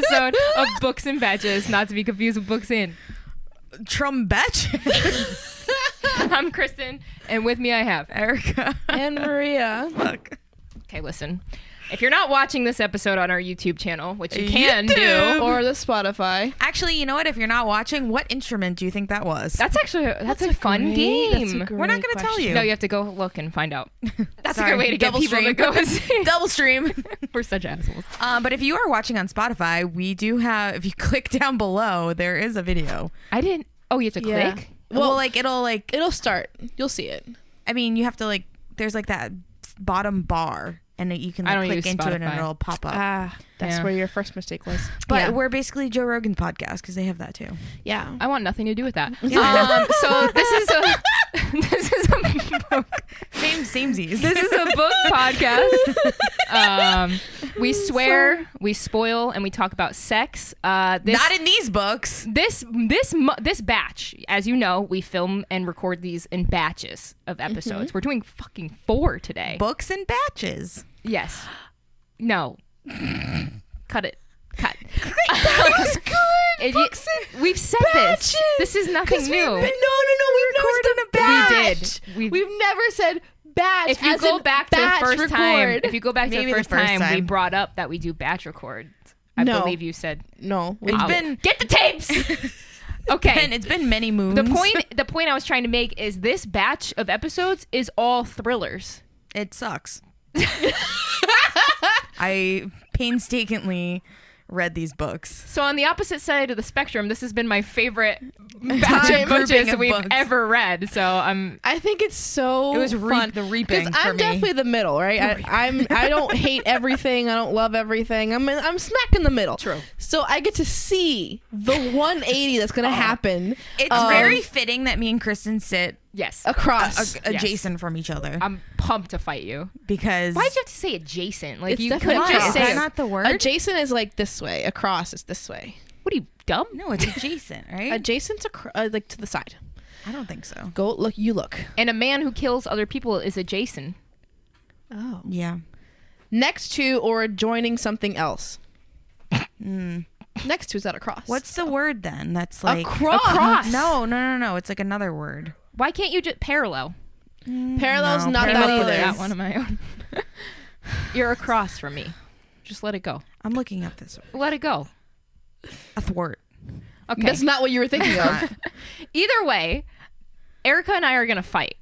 episode of Books and Betches, not to be confused with Books In. Betches. I'm Kristen, and with me I have Erica and Maria. Look. Okay, listen. If you're not watching this episode on our YouTube channel, which you can do, or the Spotify. Actually, you know what? If you're not watching, what instrument do you think that was? that's a fun game. We're not going to tell you. No, you have to go look and find out. That's Sorry, a good way to get people to go and see. Double stream. We're such assholes. But if you are watching on Spotify, we do have, if you click down below, there is a video. I didn't. Oh, you have to click? Well, it'll start. You'll see it. I mean, you have to there's that bottom bar. And you can click into it and it'll pop up. That's where your first mistake was. But we're basically Joe Rogan's podcast because they have that too. Yeah. I want nothing to do with that. So this is a book. Samesies. This is a book podcast. We swear, we spoil, and we talk about sex. Not in these books. This batch, as you know, we film and record these in batches of episodes. Mm-hmm. We're doing fucking 4 today. Books and batches. Yes. No. Cut it. Cut. That was good. We've said batches. This is nothing new. No. We recorded a batch. We've never said batch. If you go back to the first time, we time brought up that we do batch records. I believe you said no. Get the tapes. Okay. It's been many moons. The point I was trying to make is this batch of episodes is all thrillers. It sucks. I painstakingly read these books. So on the opposite side of the spectrum, this has been my favorite batch of books we've ever read. So I think it's so it was fun. The reaping for I'm me. definitely the middle, right? I don't hate everything. I don't love everything. I'm smack in the middle. True. So I get to see the 180 that's gonna happen. It's very fitting that me and Kristen sit across adjacent from each other. I'm pumped to fight you because why'd you have to say adjacent? Like it's you couldn't just say is that not the word? Adjacent is like this way. Across is this way. What are you, dumb? No, it's adjacent, right? Adjacent to like to the side. I don't think so. Go look. You look. And a man who kills other people is adjacent. Oh. Yeah. Next to or adjoining something else. Next to is that across? What's the word then? That's like across. No. It's like another word. Why can't you just parallel? Parallel's not I that came up with either. that one of my own. You're across from me. Just let it go. I'm looking up this word. Let it go. Athwart. Okay. That's not what you were thinking of. Either way, Erica and I are gonna fight.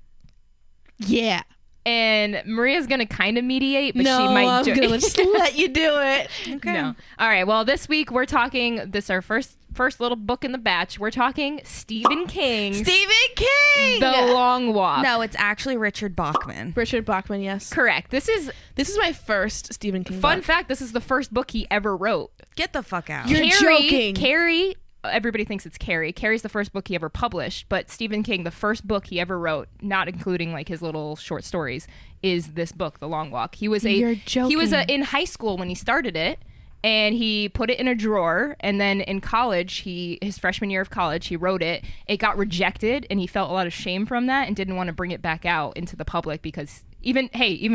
Yeah. And Maria's gonna kind of mediate, but no, she might I'm gonna just let you do it. Okay. No. All right. Well, this week we're talking. This is our first little book in the batch. We're talking Stephen King. Stephen King. The Long Walk. No, it's actually Richard Bachman. Richard Bachman, yes. Correct. This is my first Stephen King fun book. fact. This is the first book he ever wrote. Get the fuck out. You're joking. Carrie. Everybody thinks it's Carrie. Carrie's the first book he ever published, but Stephen King, the first book he ever wrote, not including like his little short stories, is this book, The Long Walk. You're joking. He was in high school when he started it, and he put it in a drawer, and then in college, his freshman year of college, he wrote it. It got rejected, and he felt a lot of shame from that and didn't want to bring it back out into the public because even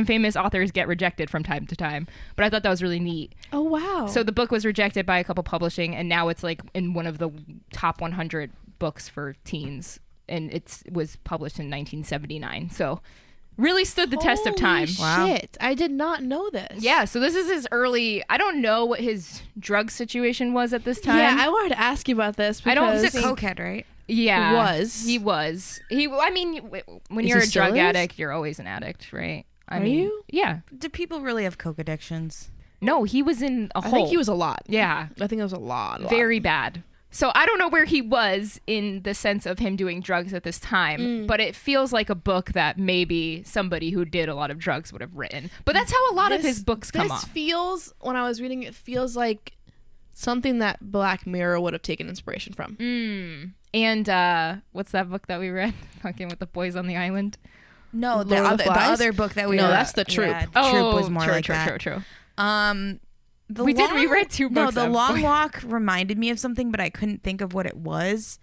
famous authors get rejected from time to time. But I thought that was really neat. Oh, wow. So the book was rejected by a couple publishing, and now it's like in one of the top 100 books for teens, and it was published in 1979. So really stood the test of time. Wow. Shit. I did not know this. Yeah, so this is his early. I don't know what his drug situation was at this time. Yeah, I wanted to ask you about this because He's a cokehead, right? Yeah, He was. I mean, when Is you're he a still drug is? addict, you're always an addict, right? Are you? Yeah. Do people really have coke addictions? No, he was in a I hole. think he was a lot. Yeah. I think it was a lot. Very bad. So I don't know where he was in the sense of him doing drugs at this time, but it feels like a book that maybe somebody who did a lot of drugs would have written. But that's how a lot of his books come off. This feels, when I was reading it, feels like something that Black Mirror would have taken inspiration from. And what's that book that we read? Fucking with the boys on the island. No, Lord the of the Flies? other book that we No, read. that's The Troop. Yeah, Troop was more true, like true, that. True. We read 2 books. No, The of Long book. Walk reminded me of something, but I couldn't think of what it was.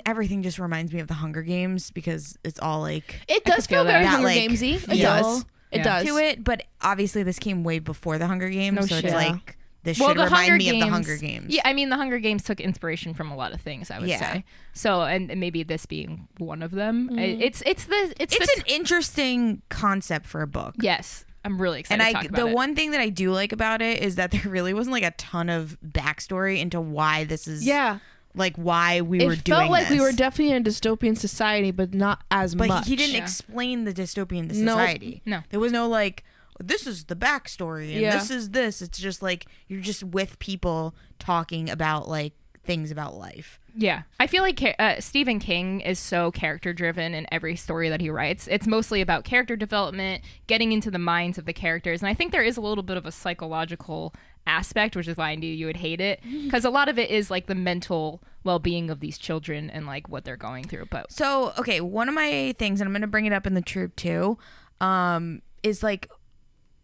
Everything just reminds me of the Hunger Games because it's all like It does feel feel very that. Hunger That, like, Gamesy. It feel does. It Yeah. does. to it, but obviously this came way before the Hunger Games, No so shit. it's like this should remind me of the Hunger Games. Yeah, I mean, the Hunger Games took inspiration from a lot of things, I would say. So, and maybe this being one of them. It's an interesting concept for a book. Yes. I'm really excited to talk about it. The one thing that I do like about it is that there really wasn't like a ton of backstory into why this is. Yeah. Like why we were doing this. It felt like we were definitely in a dystopian society, but not as much. But he didn't explain the dystopian society. No. There was no like, this is the backstory and this is this. It's just like you're just with people talking about like things about life. Yeah. I feel like Stephen King is so character driven in every story that he writes. It's mostly about character development, getting into the minds of the characters. And I think there is a little bit of a psychological aspect, which is why I knew you would hate it, because a lot of it is like the mental well-being of these children and like what they're going through. But so, okay, one of my things, and I'm going to bring it up in the troop too, is like,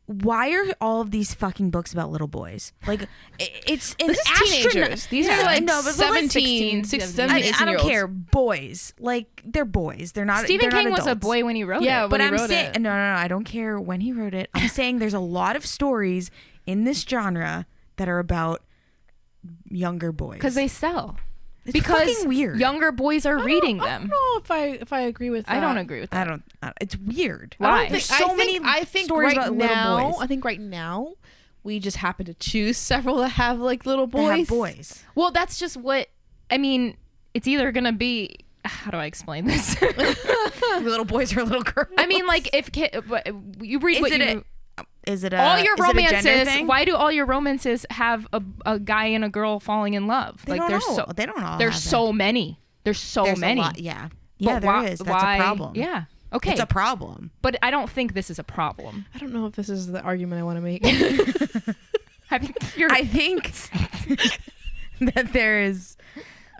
why are all of these fucking books about little boys? Like, it's an teenagers. These are like 17, 16, I don't care. Boys, like they're boys. They're not. Stephen King was a boy when he wrote it. Yeah, but I'm saying no. I don't care when he wrote it. I'm saying there's a lot of stories in this genre that are about younger boys because they sell. It's because fucking weird. Younger boys are reading them. I don't know if I agree with that. I don't agree with that. I don't. It's weird. Why? There's so many stories about little boys. I think right now we just happen to choose several that have like little boys. They have boys. Well, that's just what I mean. It's either gonna be. How do I explain this? Little boys or little girls. I mean, like if you read what you. Is it all your romances? Why do all your romances have a guy and a girl falling in love? They don't all. They don't all. There's so many. There's so many. Yeah. Yeah, there is. That's a problem. Yeah. Okay. It's a problem. But I don't think this is a problem. I don't know if this is the argument I want to make. I think that there is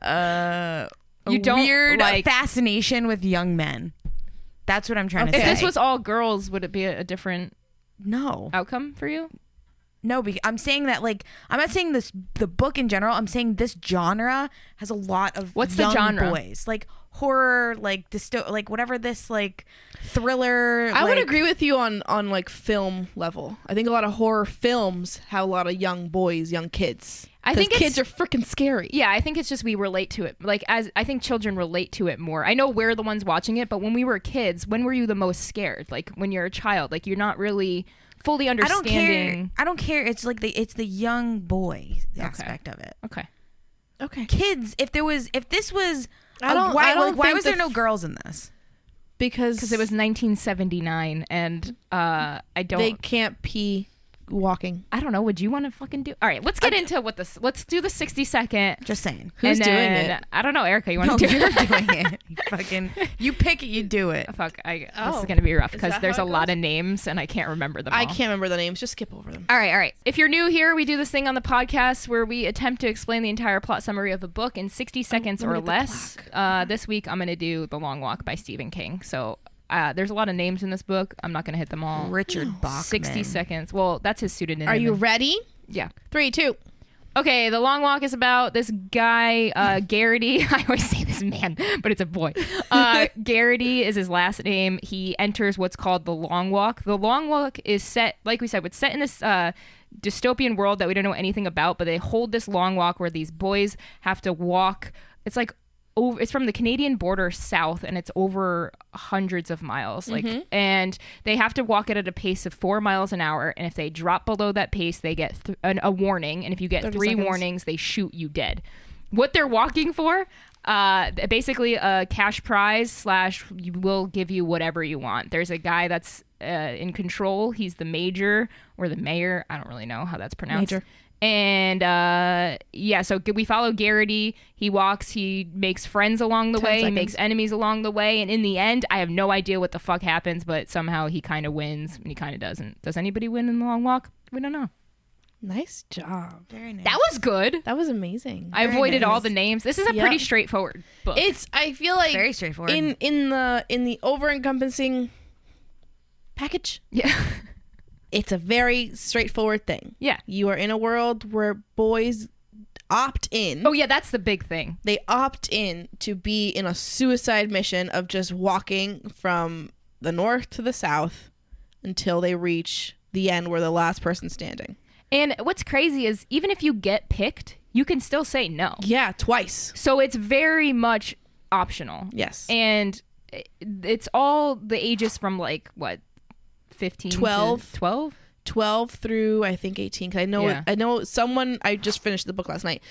a weird fascination with young men. That's what I'm trying to say. If this was all girls, would it be a different outcome for you? No, because I'm saying that like I'm not saying the book in general. I'm saying this genre has a lot of young genre? boys, like horror, like like whatever this like thriller. I would agree with you on like film level. I think a lot of horror films have a lot of young boys, young kids. I think kids are freaking scary. Yeah, I think it's just we relate to it. Like I think children relate to it more. I know we're the ones watching it, but when we were kids, when were you the most scared? Like when you're a child, like you're not really fully understanding. I don't care. It's like it's the young boy aspect of it. Okay. Kids, if this was why was there no girls in this? Because it was 1979 and they can't pee walking. I don't know. Would you want to fucking do? All right, let's get into let's do the 60-second. Just saying. Who's doing it? I don't know, Erica. You want to do it? You're doing it. You pick it, you do it. Fuck. This is going to be rough because there's a lot of names and I can't remember them all. I can't remember the names. Just skip over them. All right. If you're new here, we do this thing on the podcast where we attempt to explain the entire plot summary of a book in 60 seconds or less. This week, I'm going to do The Long Walk by Stephen King. So there's a lot of names in this book. I'm not going to hit them all. Richard Bachman. 60 seconds. Well, that's his pseudonym. Are you ready? Yeah. 3, 2. Okay, The Long Walk is about this guy, Garrity. I always say this man, but it's a boy. Garrity is his last name. He enters what's called The Long Walk. The Long Walk is set, like we said, it's set in this dystopian world that we don't know anything about, but they hold this long walk where these boys have to walk. It's like it's from the Canadian border south, and it's over hundreds of miles. And they have to walk it at a pace of 4 miles an hour. And if they drop below that pace, they get a warning. And if you get 3 warnings, they shoot you dead. What they're walking for, basically a cash prize / will give you whatever you want. There's a guy that's in control. He's the major or the mayor. I don't really know how that's pronounced. Major. And so we follow Garrity. He walks, he makes friends along the way, he makes enemies along the way, and in the end, I have no idea what the fuck happens, but somehow he kind of wins and he kind of doesn't. Does anybody win in The Long Walk? We don't know. Nice job. Very nice. That was good. That was amazing. I avoided all the names. This is a pretty straightforward book. I feel like very straightforward. In the over-encompassing package. Yeah. It's a very straightforward thing. Yeah. You are in a world where boys opt in. Oh, yeah, that's the big thing. They opt in to be in a suicide mission of just walking from the north to the south until they reach the end where the last person's standing. And what's crazy is even if you get picked, you can still say no. Yeah, twice. So it's very much optional. Yes. And it's all the ages from like, what, 15 12? to 12? 12 through, I think, 18. Because I know someone, I just finished the book last night.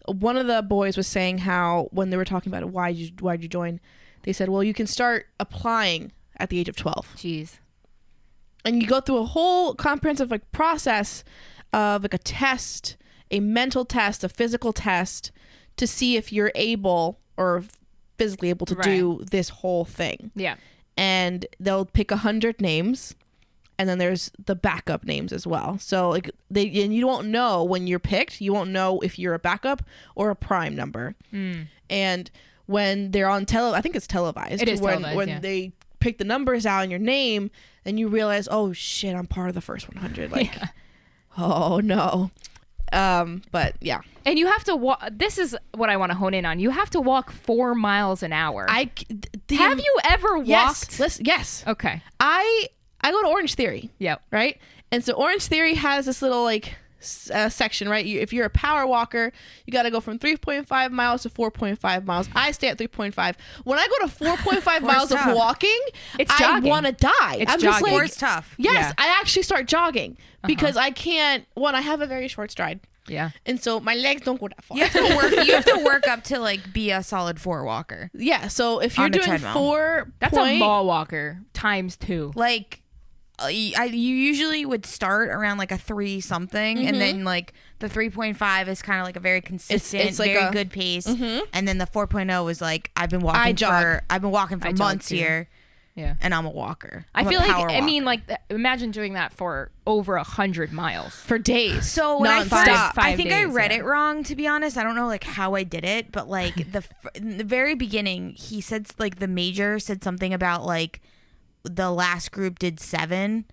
One of the boys was saying how when they were talking about it, why'd you join? They said, well, you can start applying at the age of 12. Jeez. And you go through a whole comprehensive like process of like a test, a mental test, a physical test to see if you're able or physically able to do this whole thing. Yeah. And they'll pick 100 names, and then there's the backup names as well. So like and you won't know when you're picked. You won't know if you're a backup or a prime number. And when they're on I think it's televised. It is when televised, they pick the numbers out in your name, and you realize, oh shit, I'm part of the first 100. Like, oh no. But yeah. And you have to walk. This is what I want to hone in on. You have to walk 4 miles an hour. Have you ever walked? Yes. Okay. I go to Orange Theory. Yep. Right. And so Orange Theory has this little like section, right? If you're a power walker, you got to go from 3.5 miles to 4.5 miles. I stay at 3.5. When I go to 4.5 miles of walking, I want to die. It's I'm jogging. just like, it's tough. Yes, I actually start jogging because I can't. One, I have a very short stride. Yeah. And so my legs don't go that far. You have to work up to like be a solid 4 walker. Yeah. So if you're doing treadmill. 4, that's a mall walker times 2. Like you usually would start around like a 3 something, and then like the 3.5 is kind of like a very consistent, it's like very good pace, and then the 4.0 is like I've been walking for months here. Yeah. And I'm a walker. I feel like, I mean, like, imagine doing that for over 100 miles. For days. So when I think I read days, it wrong, to be honest. I don't know, like, how I did it. But, like, in the very beginning, he said, like, the major said something about, like, the last group did 7.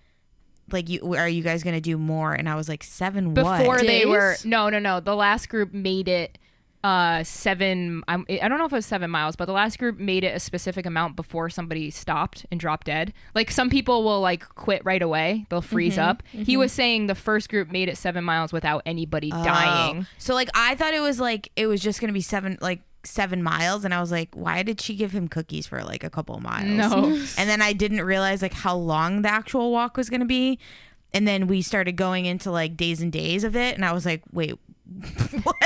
Like, are you guys going to do more? And I was like, 7 what? Before they were, no. The last group made it 7. I don't know if it was 7 miles, but the last group made it a specific amount before somebody stopped and dropped dead. Like some people will like quit right away; they'll freeze up. He was saying the first group made it 7 miles without anybody dying. So like I thought it was just gonna be 7 miles, and I was like, why did she give him cookies for like a couple of miles? No. And then I didn't realize like how long the actual walk was gonna be, and then we started going into like days and days of it, and I was like, wait. What?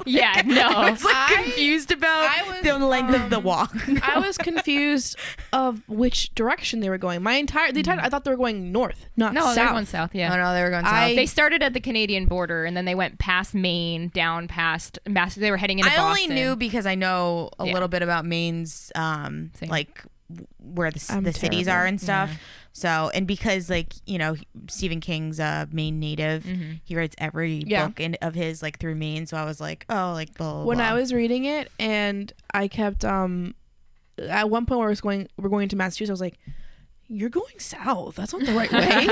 Yeah, no. I was like confused about the length of the walk. I was confused of which direction they were going. The entire I thought they were going north, not south. No, they were going south. Yeah. Oh, no, they were going south. They started at the Canadian border and then they went past Maine, down past. They were heading into Boston. I only knew because I know a little bit about Maine's, like where the cities are and stuff. Yeah. So, and because like, you know, Stephen King's Maine native, he writes every book of his like through Maine. So I was like, oh, like blah, blah, when blah. I was reading it and I kept at one point where we're going to Massachusetts, I was like, you're going south. That's not the right way.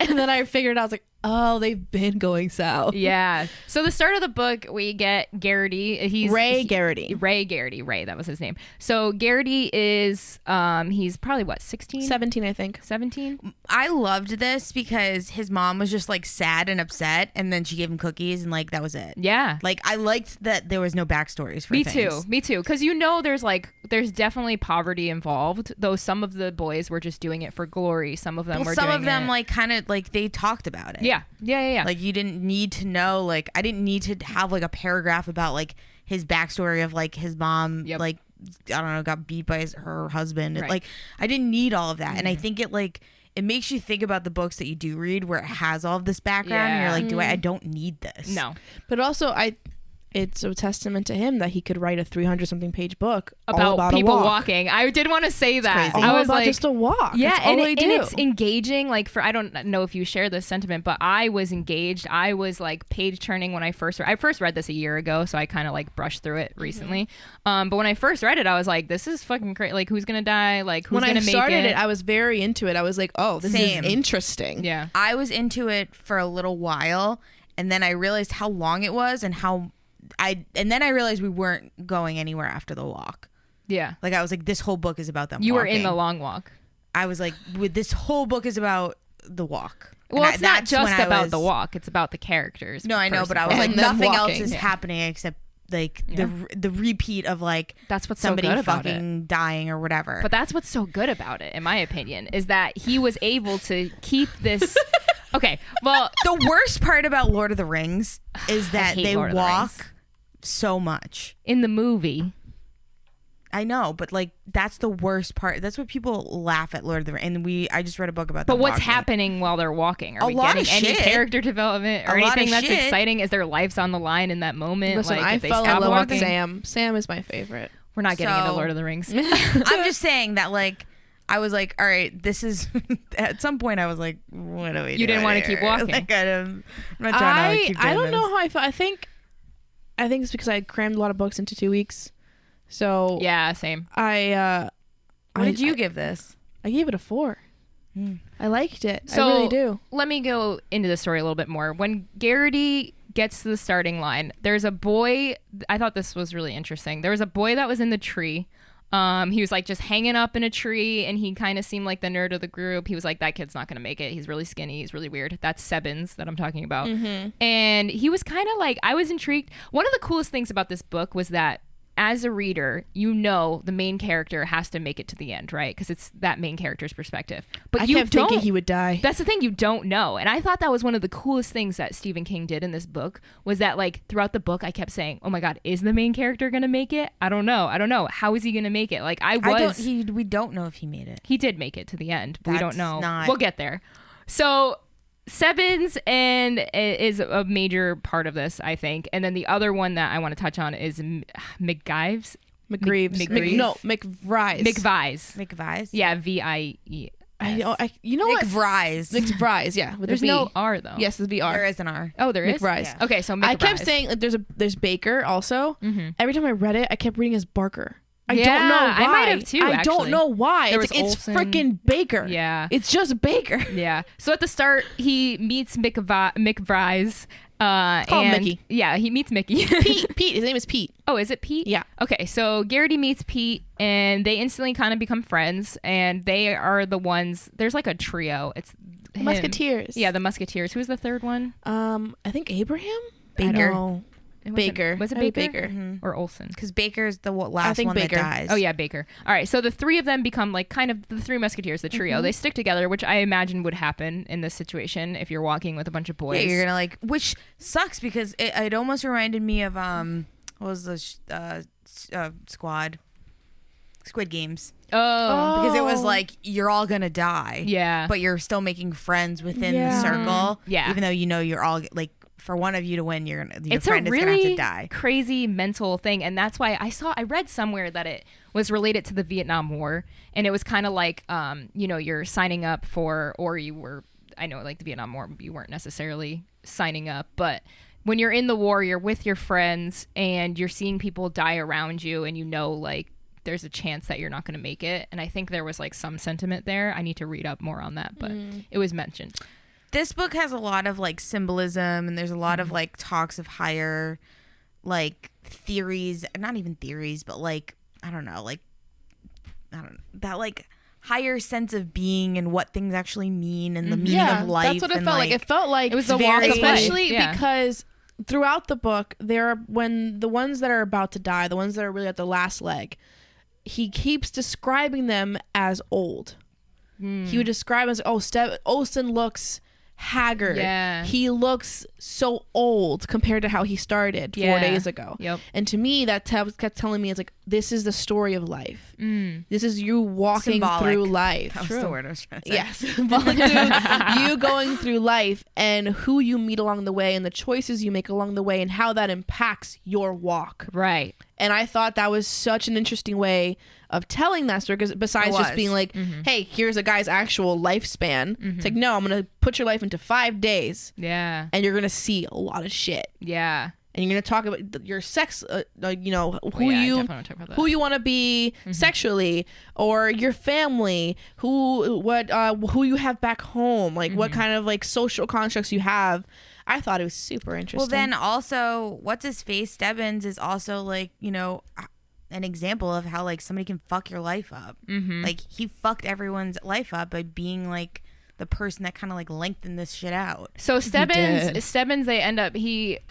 And then I figured out, I was like, oh, they've been going south. Yeah. So the start of the book, we get Garrity. Ray Garrity. Ray, that was his name. So Garrity is, he's probably what, 16? 17, I think. 17? I loved this because his mom was just like sad and upset, and then she gave him cookies, and like that was it. Yeah. Like I liked that there was no backstories for things. Me too. Because you know there's definitely poverty involved, though some of the boys were just doing it for glory. Some of them were doing it. Some of them like kind of like they talked about it. Yeah. Like you didn't need to know, like I didn't need to have like a paragraph about like his backstory of like his mom like I don't know, got beat by her husband. Right. Like I didn't need all of that. And I think it makes you think about the books that you do read where it has all of this background and you're like, I don't need this. No. But also it's a testament to him that he could write a 300-something page book about people walk. walking. I did want to say that. I was like, just a walk. Yeah, that's all and it's engaging. Like I don't know if you share this sentiment, but I was engaged. I was like page turning when I first read this a year ago, so I kind of like brushed through it recently. But when I first read it, I was like, this is fucking great. Like who's gonna die? Like who's gonna make it? When I started it, I was very into it. I was like, oh, this is interesting. Yeah, I was into it for a little while, and then I realized how long it was and how. And then I realized we weren't going anywhere after the walk. Yeah. Like I was like, this whole book is about them You walking. were in the long walk. I was like, this whole book is about the walk. Well, it's not just about the walk. It's about the characters. No, I know, but I was like, nothing else is happening except like the repeat of like that's what's somebody so good fucking dying or whatever. But that's what's so good about it, in my opinion, is that he was able to keep this. Okay, well, the worst part about Lord of the Rings is that they walk so much in the movie. I know, but like that's the worst part. That's what people laugh at Lord of the Rings. And I just read a book about that. But what's happening while they're walking? Are we getting any character development or anything that's exciting? Is their lives on the line in that moment? Listen, like, I fell in love with Sam. Sam is my favorite. We're not getting into Lord of the Rings. I'm just saying that like I was like, all right, this is at some point I was like, what are we doing? You didn't want to keep walking. Like, I'm not trying to keep doing I don't this. know how I felt. I think it's because I crammed a lot of books into 2 weeks. So yeah, same. What did you give this? I gave it a 4. I liked it. So, I really do. Let me go into the story a little bit more. When Garrity gets to the starting line, there's a boy. I thought this was really interesting. There was a boy that was in the tree. He was like just hanging up in a tree, and he kind of seemed like the nerd of the group. He was like, that kid's not gonna make it. He's really skinny. He's really weird. That's Sebins that I'm talking about. And he was kind of like, I was intrigued. One of the coolest things about this book was that as a reader, you know the main character has to make it to the end, right? Because it's that main character's perspective. But I kept thinking he would die. That's the thing, you don't know. And I thought that was one of the coolest things that Stephen King did in this book, was that like throughout the book, I kept saying, oh my God, is the main character going to make it? I don't know. How is he going to make it? Like we don't know if he made it. He did make it to the end. But we don't know. Not... We'll get there. So Sebins and is a major part of this, I think. And then the other one that I want to touch on is McGreaves. McVise. Yeah, VIE. You know what? McVrise, yeah. There's no R though. Yes, there's the R. There is an R. Oh, there is? McVrise. Yeah. Okay, so McVrise. I kept saying like, there's Baker also. Every time I read it, I kept reading as Barker. I don't know why. I might have too, I don't know why. It's freaking Baker. Yeah. It's just Baker. Yeah. So at the start, he meets McVrise. Call him Mickey. Yeah, he meets Mickey. Pete. His name is Pete. Oh, is it Pete? Yeah. Okay, so Garrity meets Pete, and they instantly kind of become friends, and they are the ones. There's like a trio. It's him. Musketeers. Yeah, the Musketeers. Who's the third one? I think Abraham. Baker. Baker. Was it Baker? Or Olsen? Because Baker's the last one that dies. Oh yeah, Baker. All right, so the three of them become like kind of the three Musketeers, the trio. They stick together, which I imagine would happen in this situation if you're walking with a bunch of boys. Yeah, you're gonna like, which sucks because it almost reminded me of what was the Squid Games. Oh, because it was like you're all gonna die. Yeah, but you're still making friends within the circle. Yeah, even though you know you're all like. For one of you to win, your it's friend a is really gonna have to die. Crazy mental thing, and that's why I read somewhere that it was related to the Vietnam War, and it was kind of like you're signing up for, or you were, I know like the Vietnam War, you weren't necessarily signing up, but when you're in the war, you're with your friends and you're seeing people die around you, and you know like there's a chance that you're not going to make it. And I think there was like some sentiment there. I need to read up more on that, but it was mentioned. This book has a lot of like symbolism, and there's a lot of like talks of higher like theories, not even theories, but like that like higher sense of being and what things actually mean and the meaning of life. That's what it felt like. It felt like it was the walk of especially life. Because throughout the book, when the ones that are about to die, the ones that are really at the last leg, he keeps describing them as old. He would describe them as, Olsen looks haggard. Yeah. He looks so old compared to how he started 4 days ago. Yep. And to me, that kept telling me, it's like, this is the story of life. This is you walking symbolic. through life. That was the word I was trying to say. Yes. You going through life and who you meet along the way and the choices you make along the way and how that impacts your walk. Right. And I thought that was such an interesting way of telling that story, because besides just being like, hey, here's a guy's actual lifespan. It's like, no, I'm going to put your life into 5 days. Yeah. And you're going to see a lot of shit. Yeah. And you're going to talk about your sex, who you want to be sexually, or your family, who you have back home, like what kind of like social constructs you have. I thought it was super interesting. Well, then also, what's his face? Stebbins is also like, an example of how like somebody can fuck your life up. Like he fucked everyone's life up by being like the person that kind of like lengthened this shit out. So Stebbins, they end up,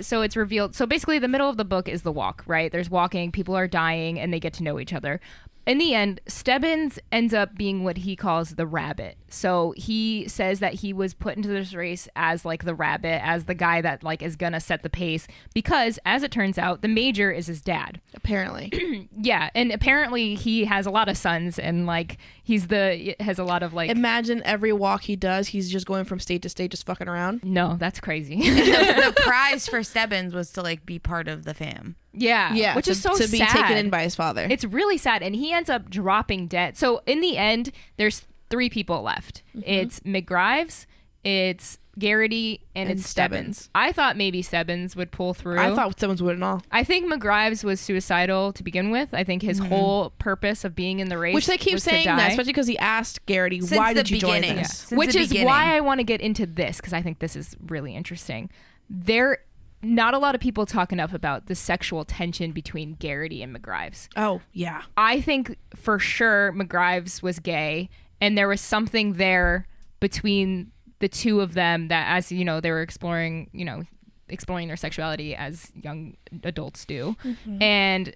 so it's revealed. So basically the middle of the book is the walk, right? There's walking, people are dying, and they get to know each other. In the end, Stebbins ends up being what he calls the rabbit. So he says that he was put into this race as like the rabbit, as the guy that like is gonna set the pace, because as it turns out, the major is his dad. Apparently. Yeah, and apparently he has a lot of sons, and like has a lot of like. Imagine every walk he does, he's just going from state to state, just fucking around. No, that's crazy. The prize for Stebbins was to like be part of the fam. Yeah, which is so sad. To be taken in by his father. It's really sad, and he ends up dropping dead. So in the end, there's 3 people left. Mm-hmm. It's McGrives, it's Garrity, and it's Stebbins. I thought maybe Stebbins would pull through. I thought Stebbins wouldn't all. I think McGrives was suicidal to begin with. I think his whole purpose of being in the race, which they keep saying that, especially because he asked Garrity, why did you join this? Yeah. Which is why I want to get into this, because I think this is really interesting. Not a lot of people talk enough about the sexual tension between Garrity and McGrives. Oh, yeah. I think for sure McGrives was gay, and there was something there between the two of them that, as you know, they were exploring their sexuality as young adults do. Mm-hmm. And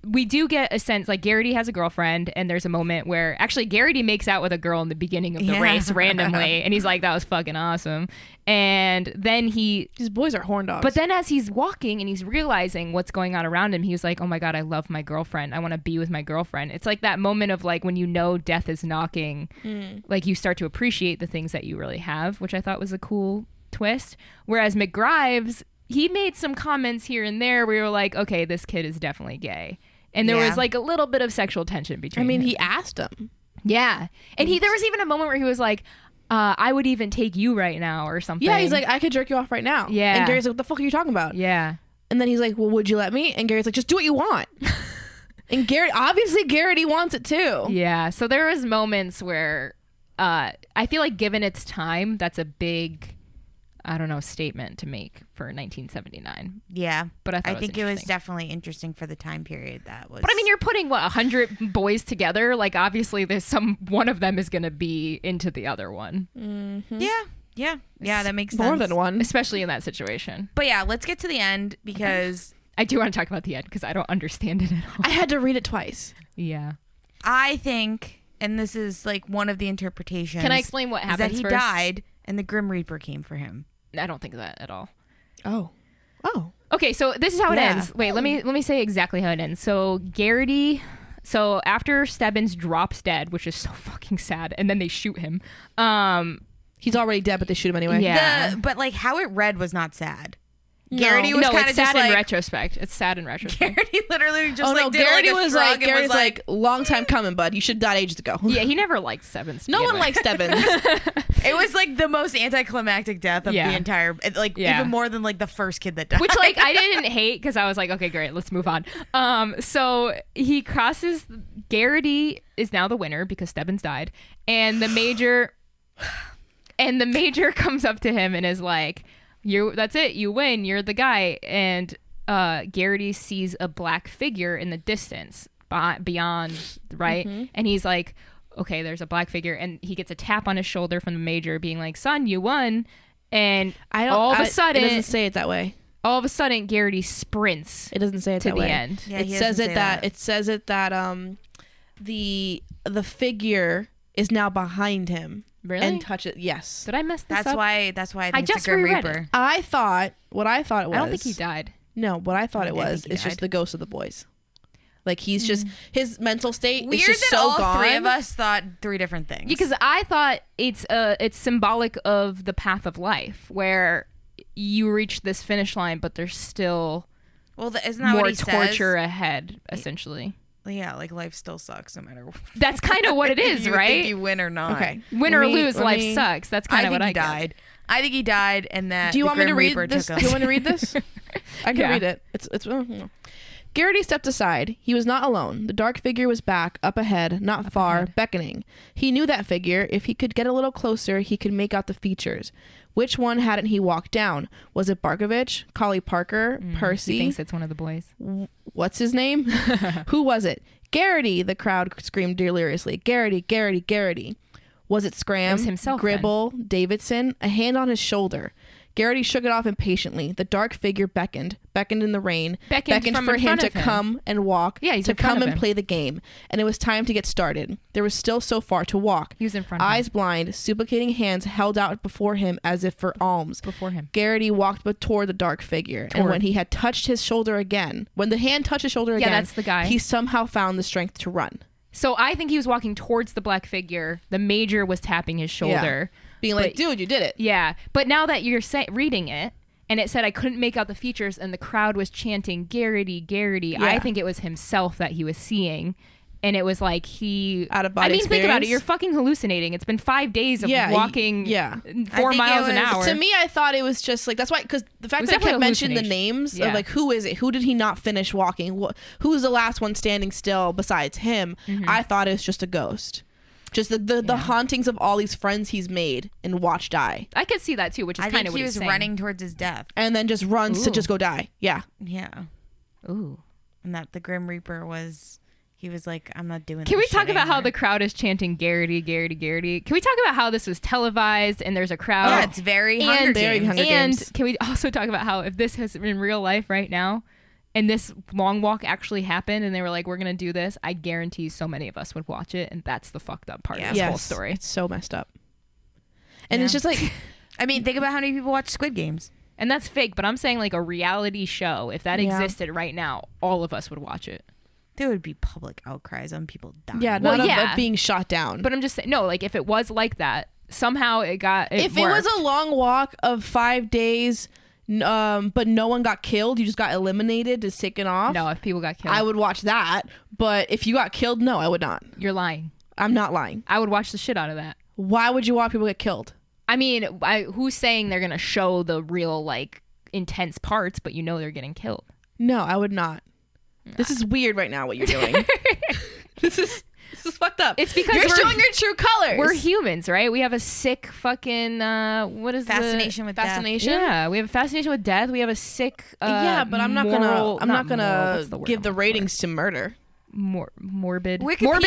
we do get a sense, like Garrity has a girlfriend, and there's a moment where actually Garrity makes out with a girl in the beginning of the race randomly, and he's like, that was fucking awesome. And then these boys are horn dogs. But then as he's walking and he's realizing what's going on around him, he was like, oh my God, I love my girlfriend. I want to be with my girlfriend. It's like that moment of like when you know death is knocking, like you start to appreciate the things that you really have, which I thought was a cool twist. Whereas McGrives, he made some comments here and there where you're like, okay, this kid is definitely gay. And there was like a little bit of sexual tension between them. He asked him. Yeah. And there was even a moment where he was like, I would even take you right now or something. Yeah, he's like, I could jerk you off right now. Yeah. And Gary's like, what the fuck are you talking about? Yeah. And then he's like, well, would you let me? And Gary's like, just do what you want. And Garrity wants it too. Yeah. So there was moments where I feel like given its time, that's a big, I don't know, statement to make for 1979. Yeah. But I think it was definitely interesting for the time period that was. But I mean, you're putting 100 boys together. Like obviously there's one of them is going to be into the other one. Mm-hmm. Yeah. That makes sense. More than one. Especially in that situation. But yeah, let's get to the end because I do want to talk about the end because I don't understand it at all. I had to read it twice. Yeah. I think, and this is like one of the interpretations. Can I explain what happens that he first? died and the Grim Reaper came for him. I don't think that at all. Oh. Okay, so this is how it ends. Wait, let me say exactly how it ends. So Garrity, after Stebbins drops dead, which is so fucking sad, and then they shoot him. He's already dead, but they shoot him anyway. Yeah. But like how it read was not sad. No. Garrity was kind of just sad in retrospect. It's sad in retrospect. Garrity literally just Garrity was like, long time coming, bud. You should have died ages ago. Yeah, he never liked Stebbins. No one likes Stebbins. It was like the most anticlimactic death of the entire, even more than like the first kid that died. Which like I didn't hate because I was like, okay, great, let's move on. So he crosses. Garrity is now the winner because Stebbins died, and the major comes up to him and is like, that's it, you win, you're the guy. And Garrity sees a black figure in the distance beyond, right? Mm-hmm. And he's like, okay, there's a black figure, and he gets a tap on his shoulder from the major being like, son, you won. And all of a sudden, it doesn't say it that way. All of a sudden Garrity sprints. It doesn't say it to that the way. End. Yeah, it says that the figure is now behind him. Really? And touch it. Yes. Did I mess this up? That's why I think just it's a Grim reread Reaper. it. What I thought it was. I don't think he died. No, what I thought it was is just the ghost of the boys. Like he's just his mental state is just that so all gone. three of us thought 3 different things. Because I thought it's symbolic of the path of life where you reach this finish line, but there's still isn't that more what he torture says? Ahead, essentially. Yeah, like life still sucks no matter what. That's kind of what it is, you right? Think you win or not. Okay. Win or lose, life sucks. That's kind of what I died. I think he died, and that. Do you want me to read Reaper this? Do you want to read this? I can read it. It's. Garrity stepped aside. He was not alone. The dark figure was back, up ahead, not far, beckoning. He knew that figure. If he could get a little closer, he could make out the features. Which one hadn't he walked down? Was it Barkovich, Collie Parker, Percy? He thinks it's one of the boys. What's his name? Who was it? Garrity, the crowd screamed deliriously. Garrity, Garrity, Garrity. Was it Scram? It was himself. Gribble? Davidson? A hand on his shoulder. Garrity shook it off impatiently. The dark figure beckoned in the rain, beckoned for him to come and walk, to come and play the game. And it was time to get started. There was still so far to walk. He was in front of him. Eyes blind, supplicating hands held out before him as if for alms. Before him. Garrity walked toward the dark figure. And when he had touched his shoulder again, when the hand touched his shoulder again, that's the guy. He somehow found the strength to run. So I think he was walking towards the black figure. The major was tapping his shoulder. Yeah. Being like, dude, you did it. Yeah. But now that you're reading it, and it said I couldn't make out the features, and the crowd was chanting, Garrity, Garrity, I think it was himself that he was seeing. And it was like out of body experience. Think about it. You're fucking hallucinating. It's been 5 days of walking 4 miles an hour. To me, I thought it was just like, that's why, because the fact that I kept mentioning the names of like, who is it? Who did he not finish walking? Who's the last one standing still besides him? I thought it was just a ghost. Just the hauntings of all these friends he's made and watched die. I could see that too, which is kind of what he was saying. running towards his death. And then just runs to just go die. Yeah. Yeah. Ooh. And that the Grim Reaper was... He was like, I'm not doing this. Can we talk about how the crowd is chanting Garrity, Garrity, Garrity? Can we talk about how this was televised and there's a crowd? Yeah, it's very Hunger Games. And can we also talk about how if this has in real life right now and this long walk actually happened and they were like, we're going to do this, I guarantee so many of us would watch it. And that's the fucked up part of this whole story. It's so messed up. And it's just like... I mean, think about how many people watch Squid Games. And that's fake, but I'm saying like a reality show. If that existed right now, all of us would watch it. There would be public outcries on people dying. Yeah, not of being shot down. But I'm just saying, no, like if it was like that, somehow it worked. It was a long walk of 5 days, but no one got killed, you just got eliminated, just taken off. No, if people got killed. I would watch that. But if you got killed, no, I would not. You're lying. I'm not lying. I would watch the shit out of that. Why would you watch people get killed? I mean, who's saying they're going to show the real, like, intense parts, but you know they're getting killed? No, I would not. This is weird right now what you're doing. This is fucked up. It's because you're showing your true colors. We're humans, right? We have a sick fucking what is fascination with fascination? Death. Yeah, we have a fascination with death. We have a sick but I'm not gonna give the ratings to murder. Morbid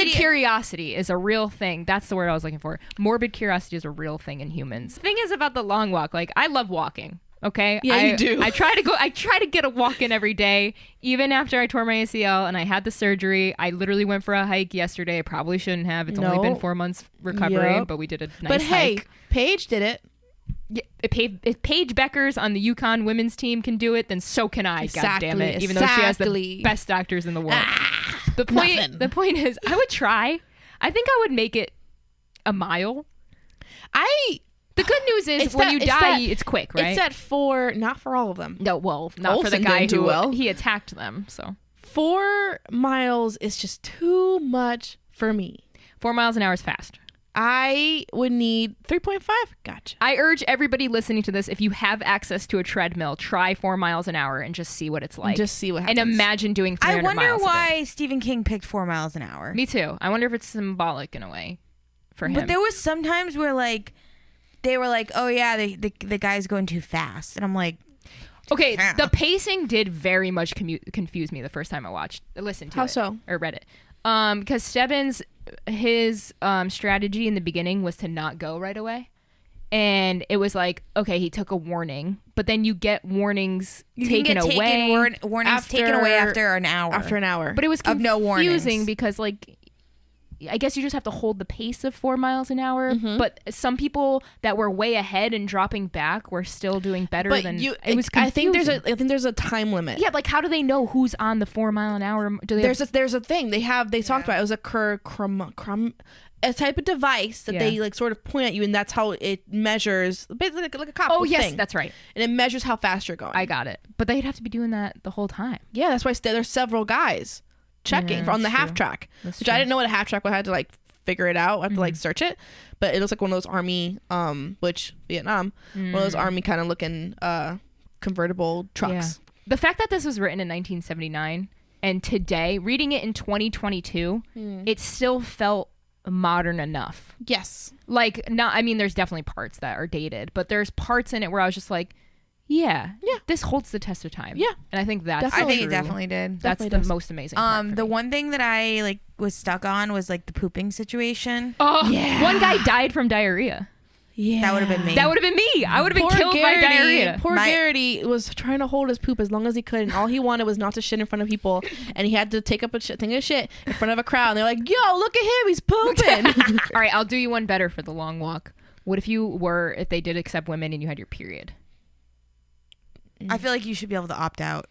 curiosity is a real thing. That's the word I was looking for. Morbid curiosity is a real thing in humans. The thing is about the long walk, like I love walking. Okay. Yeah, you do. I try to get a walk in every day, even after I tore my ACL and I had the surgery. I literally went for a hike yesterday. I probably shouldn't have. It's only been 4 months recovery, but we did a nice hike. But hey, Paige did it. Yeah, if Paige Beckers on the Yukon women's team can do it, then so can I. God damn it! Even though she has the best doctors in the world. The point is, I would try. I think I would make it a mile. The good news is when you die, it's quick, right? It's at 4, not for all of them. No, well, not Olsen for the guy who he attacked them. So 4 miles is just too much for me. 4 miles an hour is fast. I would need 3.5. Gotcha. I urge everybody listening to this, if you have access to a treadmill, try 4 miles an hour and just see what it's like. Just see what happens. And imagine doing 300 miles. I wonder why Stephen King picked 4 miles an hour. Me too. I wonder if it's symbolic in a way for him. But there was some times where like they were like, oh yeah, the guy's going too fast. And I'm like, okay, the pacing did very much confuse me the first time I listened to it. How so? Or read it. Because Stebbins, his strategy in the beginning was to not go right away. And it was like, okay, he took a warning, but then you get warnings taken away. Warnings taken away after an hour. After an hour. But it was confusing because like, I guess you just have to hold the pace of 4 miles an hour. Mm-hmm. But some people that were way ahead and dropping back were still doing better than you. It was confusing. I think there's a time limit. Yeah, like how do they know who's on the 4 mile an hour? There's a thing they talked about. It was a type of device that they like sort of point at you, and that's how it measures, basically like a cop. Oh yes, thing. That's right. And it measures how fast you're going. I got it. But they'd have to be doing that the whole time. Yeah, that's why there's several guys checking on the half track, which I didn't know what a half track was. I had to like figure it out. I had to like search it, but it looks like one of those army, Vietnam, one of those army kind of looking convertible trucks. Yeah. The fact that this was written in 1979 and today, reading it in 2022, it still felt modern enough. Yes. Like, not, I mean, there's definitely parts that are dated, but there's parts in it where I was just like, Yeah. This holds the test of time. Yeah. And I think that's I think it definitely did. That's the most amazing part for the me. one thing that I like was stuck on was like the pooping situation. Oh, yeah. One guy died from diarrhea. Yeah. That would have been me. That would have been me. I would have been killed by diarrhea. Poor Garrity was trying to hold his poop as long as he could, and all he wanted was not to shit in front of people, and he had to take up a thing of shit in front of a crowd, and they're like, yo, look at him, he's pooping. All right, I'll do you one better for the long walk. What if they did accept women and you had your period? I feel like you should be able to opt out.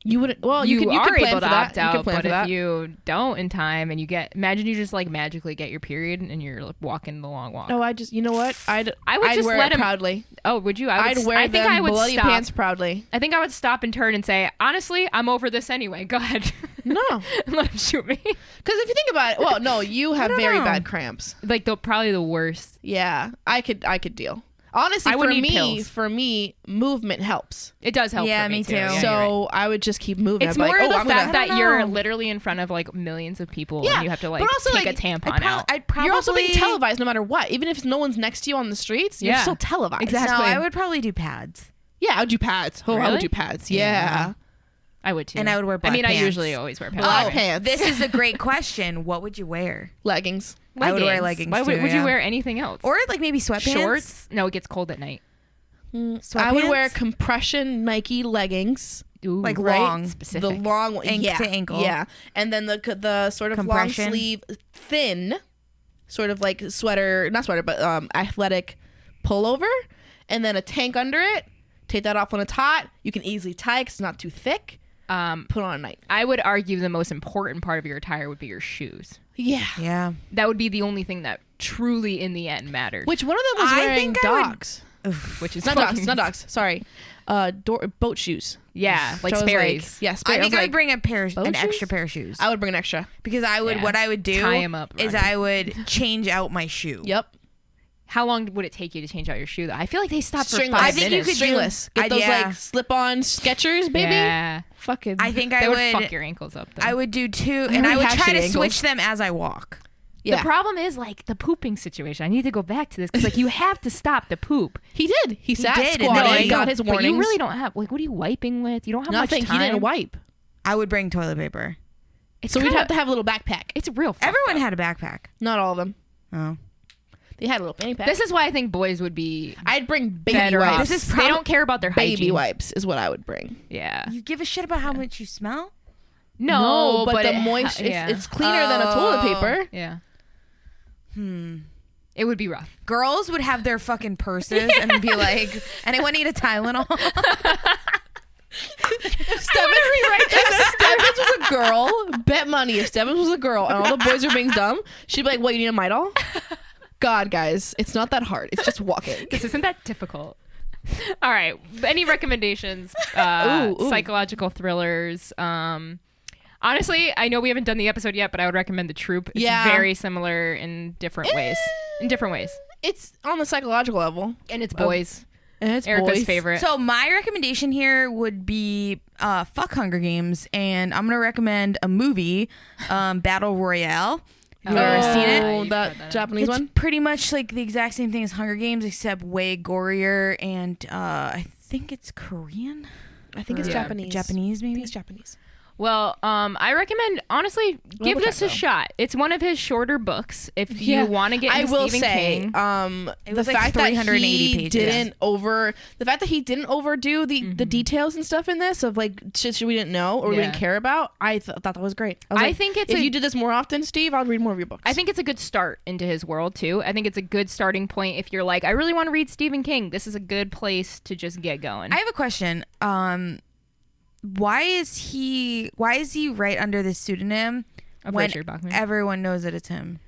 You wouldn't. Well, you can are plan able for to that. opt out, but if that. you don't in time and imagine you just like magically get your period and you're like, walking the long walk. Oh, you know what? I would just wear let it him proudly. Oh, would you? I'd wear I think I would bloody stop. pants proudly. I think I would stop and turn and say, honestly, I'm over this anyway. Go ahead. No, let him shoot me. Because if you think about it, well, no, you have very bad cramps. Like probably the worst. Yeah, I could deal. Honestly, for me, movement helps. It does help. Yeah, for me too. Yeah, So I would just keep moving. It's more the fact that you're literally in front of like millions of people and you have to like take a tampon out. You're also being televised no matter what. Even if no one's next to you on the streets, you're still televised. Exactly. No, I would probably do pads. Yeah, I would do pads. Oh, I Really? would do pads. Yeah. I would too. And I would wear black pants. I usually always wear pants. Black pants. This is a great question. What would you wear? Leggings. I would wear leggings Why too, would you wear anything else? Or like maybe sweatpants? Shorts? No, it gets cold at night. I would wear compression Nike leggings. Ooh, like right? long. Specific. The long one. To ankle. Yeah. And then the sort of Compression. long sleeve, thin, sort of like sweater, not sweater, but athletic pullover. And then a tank under it. Take that off when it's hot. You can easily tie it 'cause it's not too thick. Put on at night. I would argue the most important part of your attire would be your shoes. Yeah. Yeah. That would be the only thing that truly in the end mattered. Which one of them was wearing dogs? Which is Not dogs. Sorry. Boat shoes. Yeah, like So I was Sperry's. Yeah, Sperry. I think I would bring an shoes? extra pair of shoes. I would bring an extra. Because what I would do Tie 'em up, is Roger. I would change out my shoe. Yep. How long would it take you to change out your shoe though? I feel like they stop for Stringless. 5 I think you minutes. could stringless. Get those like slip-on Skechers, baby. Yeah. Fucking. I think They I would fuck your ankles up though. I would do two, and already I would have try to shitty switch ankles. them as I walk. Yeah. The problem is like the pooping situation. I need to go back to this because like you have to stop the poop. He did. He sat, did, and squatted, then he got his But warnings. you really don't have like what are you wiping with? You don't have Nothing. much time. He didn't wipe. I would bring toilet paper. It's So we'd kinda- have to have a little backpack. It's real. fucked Everyone up. had a backpack. Not all of them. Oh. They had a little fanny pack. This is why I think boys would be I'd bring baby better off. wipes. They don't care about their baby hygiene. wipes is what I would bring. Yeah. You give a shit about how much you smell? No, but the it- moisture. yeah. It's cleaner than a toilet paper. Yeah. It would be rough. Girls would have their fucking purses and be like, anyone need a Tylenol? If Stebbins was a girl, bet money. If Stebbins was a girl and all the boys are being dumb, she'd be like, "What? You need a Midol?" God, guys, it's not that hard. It's just walking. This isn't that difficult. All right. Any recommendations? Ooh. Psychological thrillers. Honestly, I know we haven't done the episode yet, but I would recommend The Troop. It's very similar in different ways. It's on the psychological level, And it's boys. and it's Erica's boys. favorite. So my recommendation here would be fuck Hunger Games, and I'm gonna recommend a movie, Battle Royale. Have you ever seen it? Oh, that Japanese It's one. pretty much like the exact same thing as Hunger Games, except way gorier, and I think it's Korean. I think it's Yeah. Japanese. Japanese, I think maybe. it's Japanese. Well, I recommend, honestly, give Double this a check, though. shot. It's one of his shorter books. If you want to get into I will Stephen say, King. It the was like fact that 380 he pages. the fact that he didn't overdo the details and stuff in this of like shit we didn't know or we didn't care about. I thought that was great. I was I like, think it's if you did this more often, Steve, I'll read more of your books. I think it's a good start into his world too. I think it's a good starting point if you're like, I really want to read Stephen King. This is a good place to just get going. I have a question. Why is he right under this pseudonym Of when Richard Bachman. everyone knows that it's him?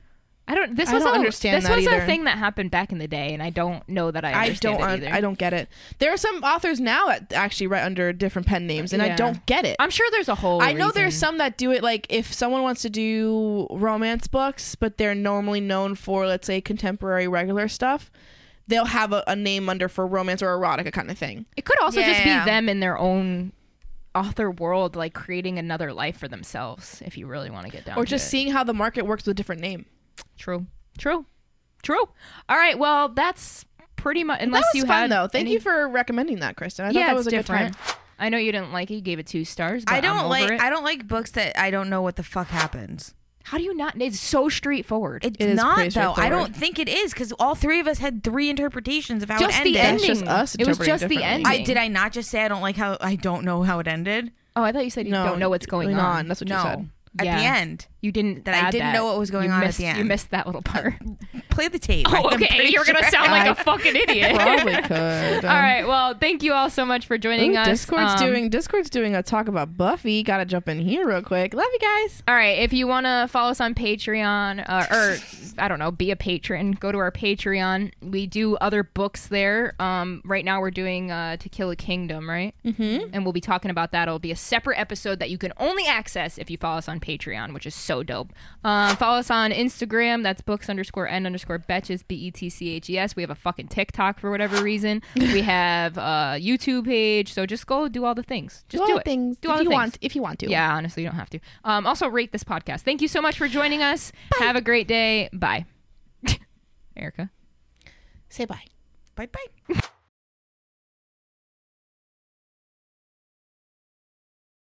I don't understand that This was either. a thing that happened back in the day, and I don't know that I understand it either. I don't get it. There are some authors now that actually write under different pen names, and I Yeah. don't get it. I'm sure there's a whole I know reason. there's some that do it like if someone wants to do romance books, but they're normally known for, let's say, contemporary regular stuff, they'll have a name under for romance or erotica kind of thing. It could also just Yeah. be them in their own author world, like creating another life for themselves, if you really want to get down Or to just it. seeing how the market works with a different name. True. All right, well, that's pretty much, unless that was you fun, had though. Thank you for recommending that, Kristen. I thought that was a different. good time. I know you didn't like it. You gave it 2 stars. But I don't it. I don't like books that I don't know what the fuck happens. How do you not? It's so straightforward. It's not, though. I don't think it is, because all 3 of us had 3 interpretations of how it ended. The ending. Just us. It was just the ending. Did I not just say I don't know how it ended? Oh, I thought you said you don't know what's going on. That's what you said. At the end. You didn't. I didn't know what was going on at the end. You missed that little part. Play the tape. Oh, okay. You're going to sound like a fucking idiot. Probably could. All right. Well, thank you all so much for joining us. Discord's doing a talk about Buffy. Gotta jump in here real quick. Love you guys. All right. If you want to follow us on Patreon or I don't know, be a patron, go to our Patreon. We do other books there. Right now we're doing To Kill a Kingdom, right? Mm-hmm. And we'll be talking about that. It'll be a separate episode that you can only access if you follow us on Patreon, which is so dope. Follow us on Instagram. That's books_n_Betches, BETCHES. We have a fucking TikTok for whatever reason. We have a YouTube page. So just go do all the things. Just do it. Things. Do all if the you things. if you want to. Yeah, honestly, you don't have to. Also rate this podcast. Thank you so much for joining us. Bye. Have a great day. Bye. Erica. Say bye. Bye-bye.